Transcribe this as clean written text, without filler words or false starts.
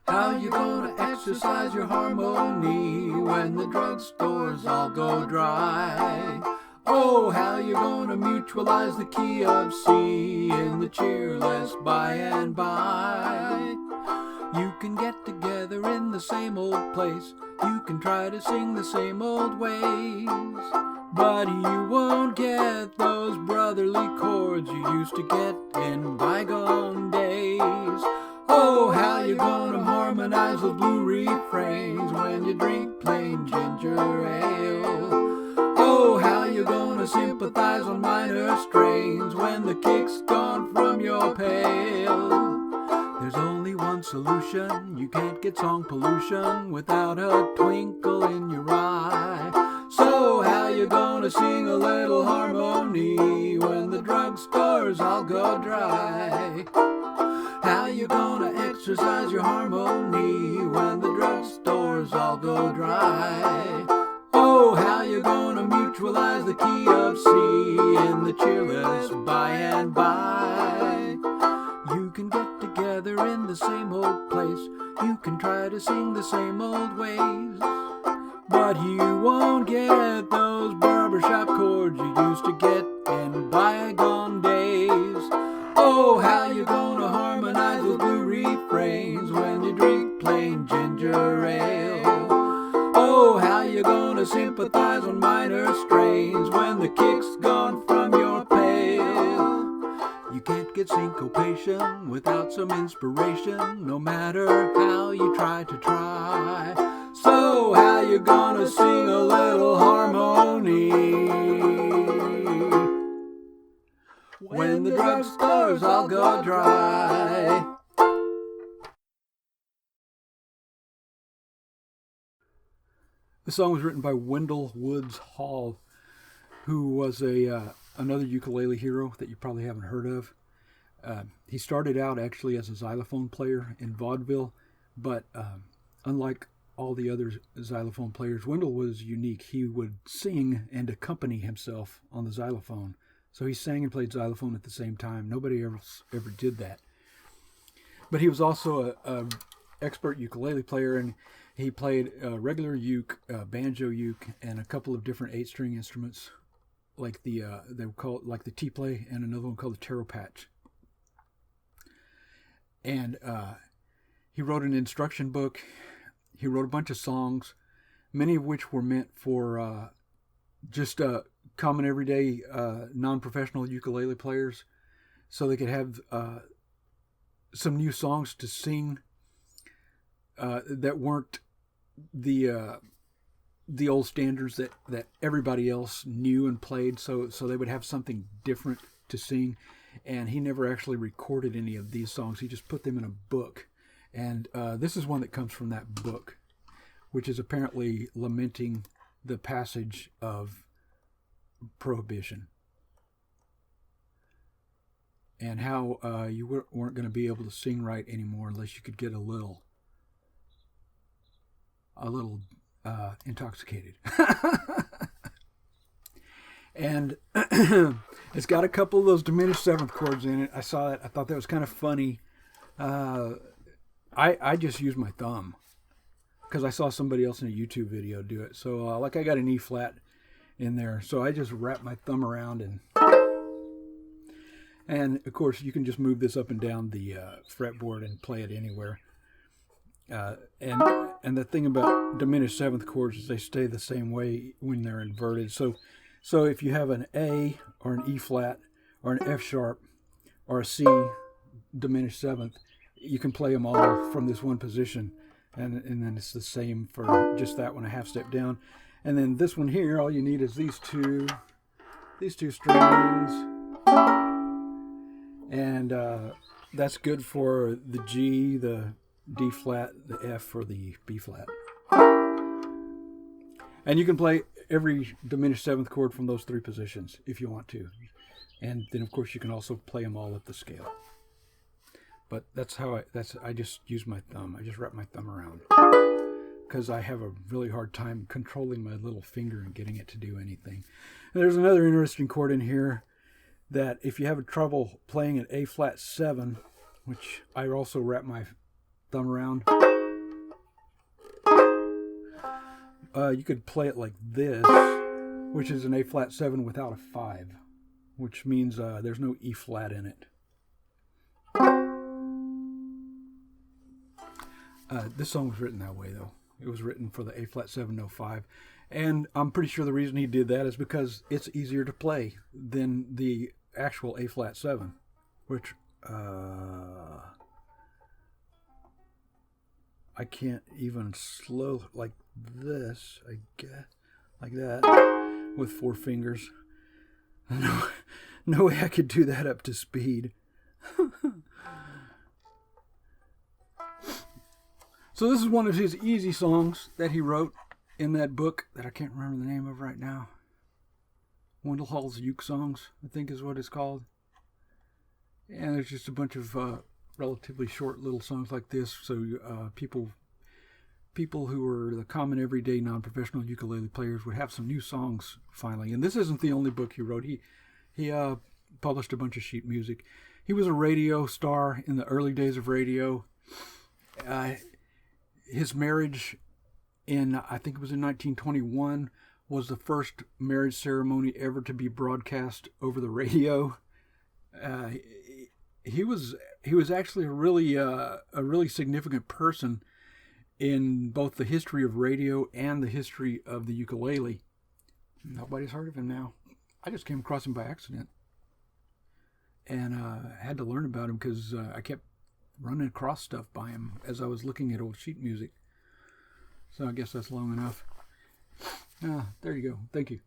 How you gonna exercise your harmony when the drugstores all go dry? Oh, how you gonna mutualize the key of C in the cheerless by and by? You can get together in the same old place, you can try to sing the same old ways, but you won't get those brotherly chords you used to get in bygone days. Oh, how you gonna harmonize those blue refrains when you drink plain ginger ale? Oh, how you gonna sympathize on minor strains when the kick's gone from your pail? There's only one solution, you can't get song pollution without a twinkle in your eye. So how you gonna sing a little harmony when the drugstores all go dry? How you gonna exercise your harmony when the drugstores all go dry? Oh, how you gonna mutualize the key of C in the cheerless by and by? You can get together in the same old place, you can try to sing the same old ways, but you won't get those barbershop chords you used to get in bygone days. Oh, how you gonna harmonize those blue refrains when you drink plain ginger ale? Oh, how you gonna sympathize on minor strains when the kick's gone from your pail? You can't get syncopation without some inspiration, no matter how you try to try. So how you gonna sing a little harmony when the drugstores all go dry? The song was written by Wendell Woods Hall, who was another ukulele hero that you probably haven't heard of. He started out actually as a xylophone player in vaudeville, but unlike all the other xylophone players, Wendell was unique. He would sing and accompany himself on the xylophone. So he sang and played xylophone at the same time. Nobody else ever did that. But he was also a expert ukulele player, and he played regular uke, banjo uke, and a couple of different 8-string instruments, like they would call it like the T-play, and another one called the taro patch. And he wrote an instruction book. He wrote a bunch of songs, many of which were meant for just common everyday non-professional ukulele players, so they could have some new songs to sing that weren't the old standards that everybody else knew and played. So they would have something different to sing. And he never actually recorded any of these songs. He just put them in a book. And this is one that comes from that book, which is apparently lamenting the passage of Prohibition and how you weren't going to be able to sing right anymore unless you could get a little intoxicated. And it's got a couple of those diminished seventh chords in it. I saw it. I thought that was kind of funny. I just used my thumb because I saw somebody else in a YouTube video do it. So I got an E flat in there, so I just wrapped my thumb around and of course you can just move this up and down the fretboard and play it anywhere. And the thing about diminished seventh chords is they stay the same way when they're inverted. So if you have an A or an E flat or an F sharp or a C diminished seventh, you can play them all from this one position, and then it's the same for just that one, a half step down. And then this one here, all you need is these two strings, and that's good for the G, the D flat, the F, or the B flat. And you can play every diminished seventh chord from those three positions if you want to. And then of course you can also play them all up the scale. But I just use my thumb. I just wrap my thumb around because I have a really hard time controlling my little finger and getting it to do anything. And there's another interesting chord in here that if you have trouble playing an A flat 7, which I also wrap my thumb around, you could play it like this, which is an A flat 7 without a 5, which means there's no E flat in it. This song was written that way, though. It was written for the A flat 7, no 5. And I'm pretty sure the reason he did that is because it's easier to play than the actual A flat 7, which I can't even slow like this, I guess, like that, with 4 fingers. No way I could do that up to speed. So this is one of his easy songs that he wrote in that book that I can't remember the name of right now. Wendell Hall's Uke Songs, I think is what it's called. And there's just a bunch of relatively short little songs like this, so people who are the common everyday non-professional ukulele players would have some new songs finally. And this isn't the only book he wrote. He published a bunch of sheet music. He was a radio star in the early days of radio. His marriage I think it was in 1921, was the first marriage ceremony ever to be broadcast over the radio. He was actually a really significant person in both the history of radio and the history of the ukulele. Nobody's heard of him now. I just came across him by accident, and had to learn about him because I kept running across stuff by him as I was looking at old sheet music. So I guess that's long enough. There you go. Thank you.